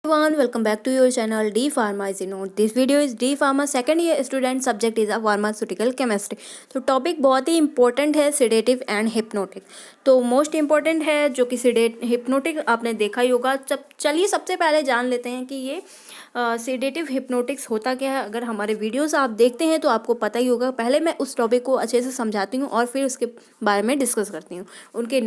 Everyone, welcome back to your channel D Pharma is Note. This video is D Pharma second year student, subject is a pharmaceutical chemistry. तो topic बहुत ही important है, sedative and hypnotic. तो most important है जो कि hypnotic आपने देखा ही होगा। चलिए सबसे पहले जान लेते हैं कि ये सेडेटिव हिप्नोटिक्स होता क्या है। अगर हमारे वीडियोस आप देखते हैं तो आपको पता ही होगा। पहले मैं उस टॉपिक को अच्छे से समझाती हूँ और फिर उसके बारे में डिस्कस करती हूँ। उनके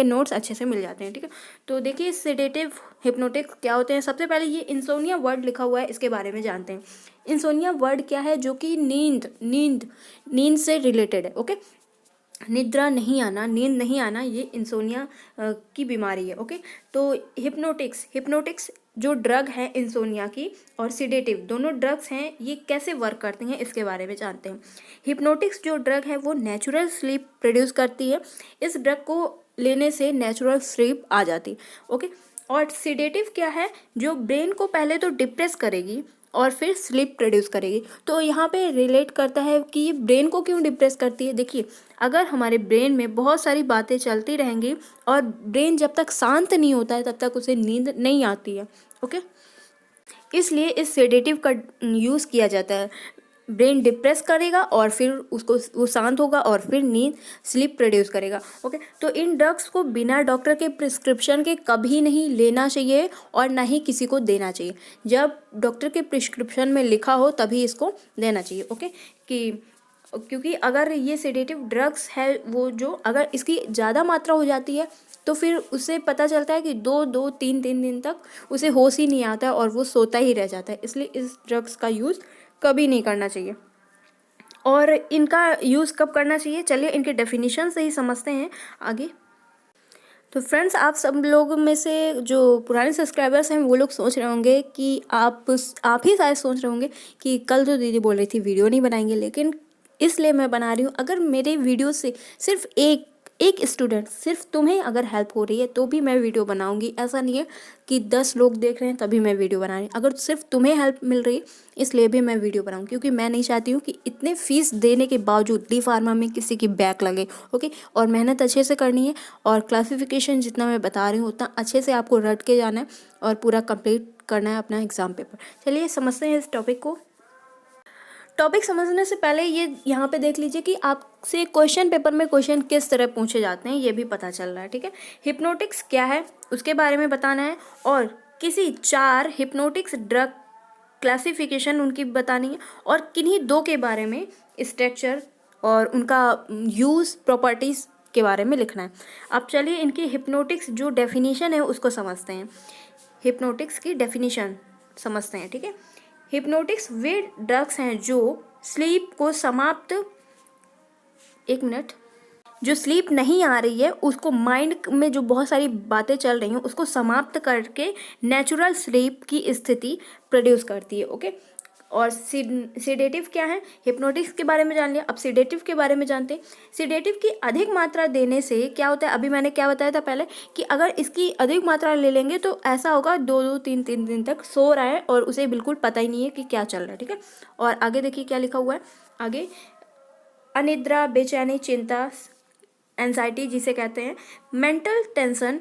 नोट्स अच्छे से मिल जाते हैं, ठीक है। तो देखिए सेडेटिव हिप्नोटिक्स क्या होते हैं। सबसे पहले ये इंसोनिया वर्ड लिखा हुआ है, इसके बारे में जानते हैं। इंसोनिया वर्ड क्या है? जो कि नींद से रिलेटेड है। ओके, निद्रा नहीं आना, नींद नहीं आना, ये इंसोनिया की बीमारी है। ओके, तो हिप्नोटिक्स जो ड्रग है इंसोनिया की और सिडेटिव दोनों ड्रग्स हैं, ये कैसे वर्क करती हैं इसके बारे में जानते हैं। हिप्नोटिक्स जो ड्रग है वो नेचुरल स्लीप प्रोड्यूस करती है। इस ड्रग को लेने से नेचुरल स्लीप आ जाती है। ओके, और सिडेटिव क्या है? जो ब्रेन को पहले तो डिप्रेस करेगी और फिर स्लीप प्रोड्यूस करेगी। तो यहाँ पे रिलेट करता है कि ये ब्रेन को क्यों डिप्रेस करती है। देखिए, अगर हमारे ब्रेन में बहुत सारी बातें चलती रहेंगी और ब्रेन जब तक शांत नहीं होता है तब तक उसे नींद नहीं आती है। ओके, इसलिए इस सेडेटिव का यूज़ किया जाता है। ब्रेन डिप्रेस करेगा और फिर वो शांत होगा और फिर नींद स्लीप प्रोड्यूस करेगा। ओके, तो इन ड्रग्स को बिना डॉक्टर के प्रिस्क्रिप्शन के कभी नहीं लेना चाहिए और ना ही किसी को देना चाहिए। जब डॉक्टर के प्रिस्क्रिप्शन में लिखा हो तभी इसको देना चाहिए। ओके, क्योंकि अगर ये सेडेटिव ड्रग्स है वो जो अगर इसकी ज़्यादा मात्रा हो जाती है तो फिर उससे पता चलता है कि दो तीन दिन तक उसे होश ही नहीं आता है और वो सोता ही रह जाता है। इसलिए इस ड्रग्स का यूज़ कभी नहीं करना चाहिए। और इनका यूज़ कब करना चाहिए, चलिए इनके डेफिनेशन से ही समझते हैं आगे। तो फ्रेंड्स, आप सब लोग में से जो पुराने सब्सक्राइबर्स हैं वो लोग सोच रहे होंगे कि आप ही शायद सोच रहे होंगे कि कल तो दीदी बोल रही थी वीडियो नहीं बनाएंगे, लेकिन इसलिए मैं बना रही हूँ। अगर मेरे वीडियो से सिर्फ एक स्टूडेंट, सिर्फ तुम्हें अगर हेल्प हो रही है तो भी मैं वीडियो बनाऊंगी। ऐसा नहीं है कि 10 लोग देख रहे हैं तभी मैं वीडियो बना रही हूँ। अगर सिर्फ तुम्हें हेल्प मिल रही है इसलिए भी मैं वीडियो बनाऊँ, क्योंकि मैं नहीं चाहती हूँ कि इतने फीस देने के बावजूद डी फार्मा में किसी की बैक लगे। ओके, और मेहनत अच्छे से करनी है और क्लासिफिकेशन जितना मैं बता रही हूँ उतना अच्छे से आपको रट के जाना है और पूरा कंप्लीट करना है अपना एग्ज़ाम पेपर। चलिए समझते हैं इस टॉपिक को। टॉपिक समझने से पहले ये यहाँ पे देख लीजिए कि आपसे क्वेश्चन पेपर में क्वेश्चन किस तरह पूछे जाते हैं, ये भी पता चल रहा है, ठीक है। हिप्नोटिक्स क्या है उसके बारे में बताना है और किसी 4 हिप्नोटिक्स ड्रग क्लासिफिकेशन उनकी बतानी है और किन्हीं 2 के बारे में स्ट्रक्चर और उनका यूज़ प्रॉपर्टीज़ के बारे में लिखना है। अब चलिए इनकी हिप्नोटिक्स जो डेफिनेशन है उसको समझते हैं। हिप्नोटिक्स की डेफिनेशन समझते हैं, ठीक है। हिप्नोटिक्स वे ड्रग्स हैं जो स्लीप को समाप्त, एक मिनट, जो स्लीप नहीं आ रही है उसको, माइंड में जो बहुत सारी बातें चल रही हैं उसको समाप्त करके नेचुरल स्लीप की स्थिति प्रोड्यूस करती है। ओके, और सिडेटिव क्या है? हिप्नोटिक्स के बारे में जान लिया, अब सिडेटिव के बारे में जानते हैं। सिडेटिव की अधिक मात्रा देने से क्या होता है, अभी मैंने क्या बताया था पहले कि अगर इसकी अधिक मात्रा ले लेंगे तो ऐसा होगा 2-3 दिन तक सो रहा है और उसे बिल्कुल पता ही नहीं है कि क्या चल रहा है, ठीक है। और आगे देखिए क्या लिखा हुआ है आगे, अनिद्रा, बेचैनी, चिंता, एंजाइटी जिसे कहते हैं, मेंटल टेंशन।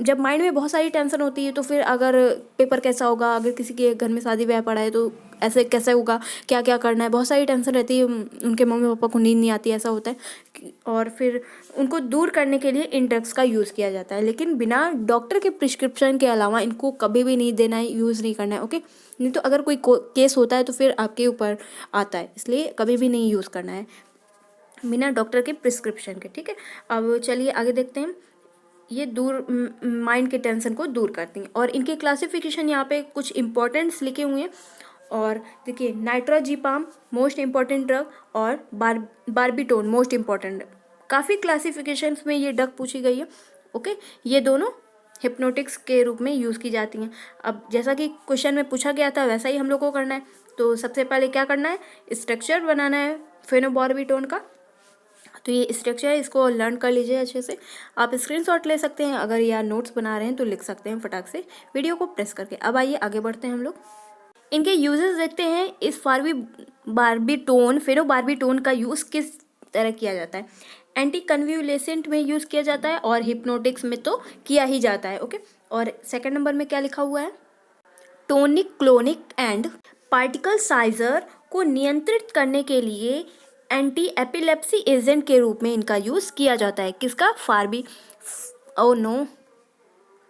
जब माइंड में बहुत सारी टेंशन होती है तो फिर अगर पेपर कैसा होगा, अगर किसी के घर में शादी ब्याह पड़ा है तो ऐसे कैसे होगा, क्या क्या करना है, बहुत सारी टेंशन रहती है। उनके मम्मी पापा को नींद नहीं आती, ऐसा होता है। और फिर उनको दूर करने के लिए इन ड्रग्स का यूज़ किया जाता है, लेकिन बिना डॉक्टर के प्रिस्क्रिप्शन के अलावा इनको कभी भी नहीं देना है, यूज़ नहीं करना है। ओके, नहीं तो अगर कोई केस होता है तो फिर आपके ऊपर आता है, इसलिए कभी भी नहीं यूज़ करना है बिना डॉक्टर के प्रिस्क्रिप्शन के, ठीक है। अब चलिए आगे देखते हैं। ये माइंड के टेंशन को दूर करती हैं और इनके क्लासिफिकेशन यहाँ पे कुछ इंपॉर्टेंट्स लिखे हुए हैं। और देखिए, नाइट्रोजीपाम मोस्ट इम्पॉर्टेंट ड्रग और बारबिटोन मोस्ट इम्पॉर्टेंट। काफ़ी क्लासिफिकेशंस में ये ड्रग पूछी गई है। ओके, ये दोनों हिप्नोटिक्स के रूप में यूज़ की जाती हैं। अब जैसा कि क्वेश्चन में पूछा गया था वैसा ही हम लोग को करना है। तो सबसे पहले क्या करना है, स्ट्रक्चर बनाना है फेनोबारबिटोन का। तो ये स्ट्रक्चर है, इसको लर्न कर लीजिए अच्छे से। आप स्क्रीनशॉट ले सकते हैं, अगर या नोट्स बना रहे हैं तो लिख सकते हैं फटाक से वीडियो को प्रेस करके। अब आइए आगे बढ़ते हैं हम लोग। इनके यूजेस देखते हैं। इस बारबिटोन, फेनोबारबिटोन का यूज़ किस तरह किया जाता है। एंटी कन्व्यूलेसेंट में यूज़ किया जाता है और हिप्नोटिक्स में तो किया ही जाता है। ओके, और सेकंड नंबर में क्या लिखा हुआ है, tonic clonic and particle scissor को नियंत्रित करने के लिए एंटी एपिलेप्सी एजेंट के रूप में इनका यूज़ किया जाता है। किसका, फार्बी ओ नो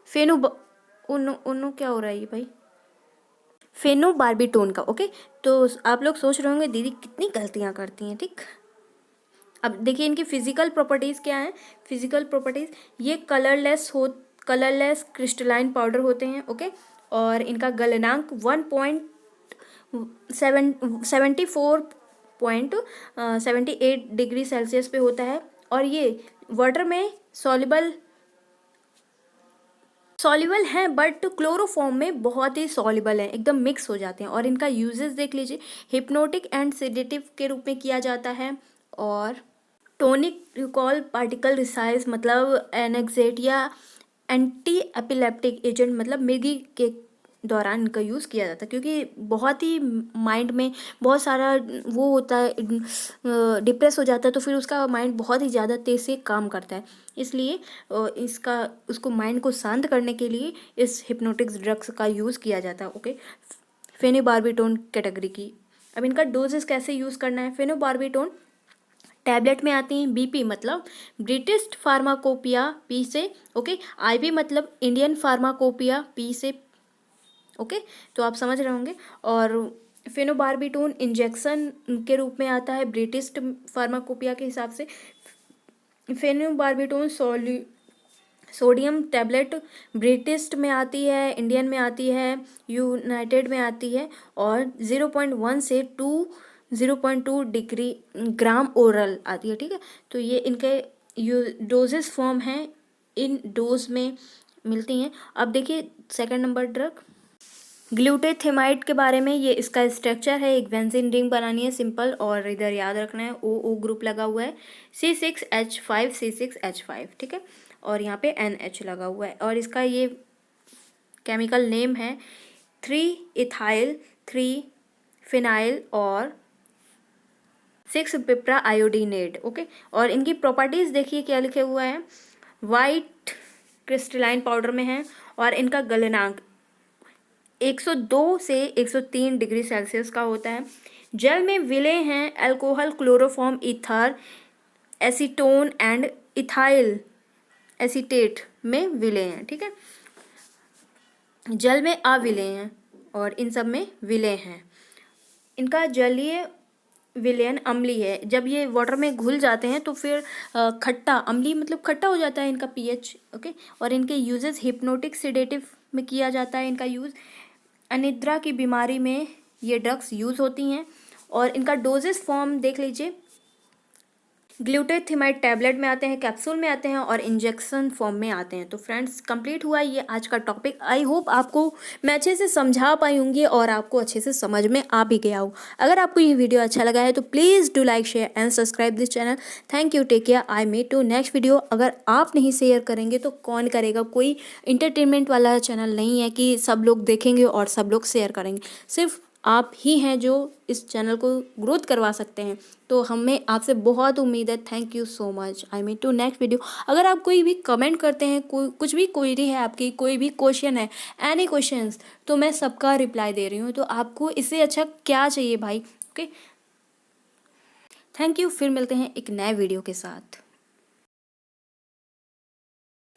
फेनो उनो क्या हो रहा है ये भाई, फेनोबार्बिटोन का। ओके, तो आप लोग सोच रहे होंगे दीदी कितनी गलतियां करती हैं, ठीक। अब देखिए इनकी फिजिकल प्रॉपर्टीज़ क्या हैं। फिजिकल प्रॉपर्टीज़, ये कलरलेस क्रिस्टलाइन पाउडर होते हैं। ओके, और इनका गलनांक 1.74.78 डिग्री सेल्सियस पे होता है, और ये वाटर में सॉल्युबल हैं, बट क्लोरोफॉर्म में बहुत ही सॉल्युबल हैं, एकदम मिक्स हो जाते हैं। और इनका यूजेस देख लीजिए, हिप्नोटिक एंड सेडेटिव के रूप में किया जाता है, और टोनिक रिकॉल पार्टिकल रिसाइज मतलब एनेक्सेटिया, एंटी एपिलेप्टिक एजेंट मतलब मिर्गी के दौरान इनका यूज़ किया जाता है, क्योंकि बहुत ही माइंड में बहुत सारा वो होता है, डिप्रेस हो जाता है, तो फिर उसका माइंड बहुत ही ज़्यादा तेज़ से काम करता है, इसलिए उसको माइंड को शांत करने के लिए इस हिप्नोटिक्स ड्रग्स का यूज़ किया जाता है। ओके, फेनोबार्बिटोन कैटेगरी की। अब इनका डोजेस कैसे यूज़ करना है। फेनोबार्बिटोन टैबलेट में आती हैं, बीपी मतलब ब्रिटिश फार्माकोपिया पी से, ओके, आईवी मतलब इंडियन फार्माकोपिया पी से। ओके, तो आप समझ रहे होंगे। और फेनोबार्बिटोन इंजेक्शन के रूप में आता है ब्रिटिश फार्माकोपिया के हिसाब से। फेनोबार्बिटोन सोडियम टैबलेट ब्रिटिश में आती है, इंडियन में आती है, यूनाइटेड में आती है, और 0.1 से 0.2 डिग्री ग्राम ओरल आती है, ठीक है। तो ये इनके डोजेस फॉर्म हैं, इन डोज में मिलती हैं। अब देखिए सेकंड नंबर ड्रग ग्लूटेथेमाइड के बारे में। ये इसका स्ट्रक्चर है, एक बेंजीन रिंग बनानी है सिंपल, और इधर याद रखना है ओ ग्रुप लगा हुआ है, C6H5, ठीक है, और यहाँ पे NH लगा हुआ है, और इसका ये केमिकल नेम है 3-ethyl 3-phenyl और 6-पिप्रा आयोडीनेट। ओके, और इनकी प्रॉपर्टीज़ देखिए क्या लिखे हुआ है, वाइट क्रिस्टलाइन पाउडर में है, और इनका गलनांक 102 से 103 डिग्री सेल्सियस का होता है। जल में विलय हैं alcohol, chloroform, ether, acetone and ethyl acetate में विलय हैं, ठीक है। जल में अविलय हैं और इन सब में विलय हैं। इनका जलीय विलयन अम्लीय है, जब ये वाटर में घुल जाते हैं तो फिर खट्टा, अम्लीय मतलब खट्टा हो जाता है इनका पीएच। ओके, और इनके यूजेस हिप्नोटिक सेडेटिव में किया जाता है इनका यूज़। अनिद्रा की बीमारी में ये ड्रग्स यूज़ होती हैं, और इनका डोजेस फॉर्म देख लीजिए, ग्लूटेथेमाइड टैबलेट में आते हैं, कैप्सूल में आते हैं, और इंजेक्शन फॉर्म में आते हैं। तो फ्रेंड्स कंप्लीट हुआ ये आज का टॉपिक। आई होप आपको मैं अच्छे से समझा पाई होंगी और आपको अच्छे से समझ में आ भी गया हो। अगर आपको ये वीडियो अच्छा लगा है तो please do like, share and subscribe this channel. Thank you, take care, I meet to next video. अगर आप नहीं शेयर करेंगे तो कौन करेगा। कोई इंटरटेनमेंट वाला चैनल नहीं है कि सब लोग देखेंगे और सब लोग शेयर करेंगे, सिर्फ आप ही हैं जो इस चैनल को ग्रोथ करवा सकते हैं। तो हमें आपसे बहुत उम्मीद है। Thank you so much, I meet to next video. अगर आप कोई भी कमेंट करते हैं, कोई कुछ भी क्वेरी है आपकी, कोई भी क्वेश्चन है, एनी क्वेश्चंस, तो मैं सबका रिप्लाई दे रही हूँ। तो आपको इससे अच्छा क्या चाहिए भाई। ओके, थैंक यू, फिर मिलते हैं एक नए वीडियो के साथ।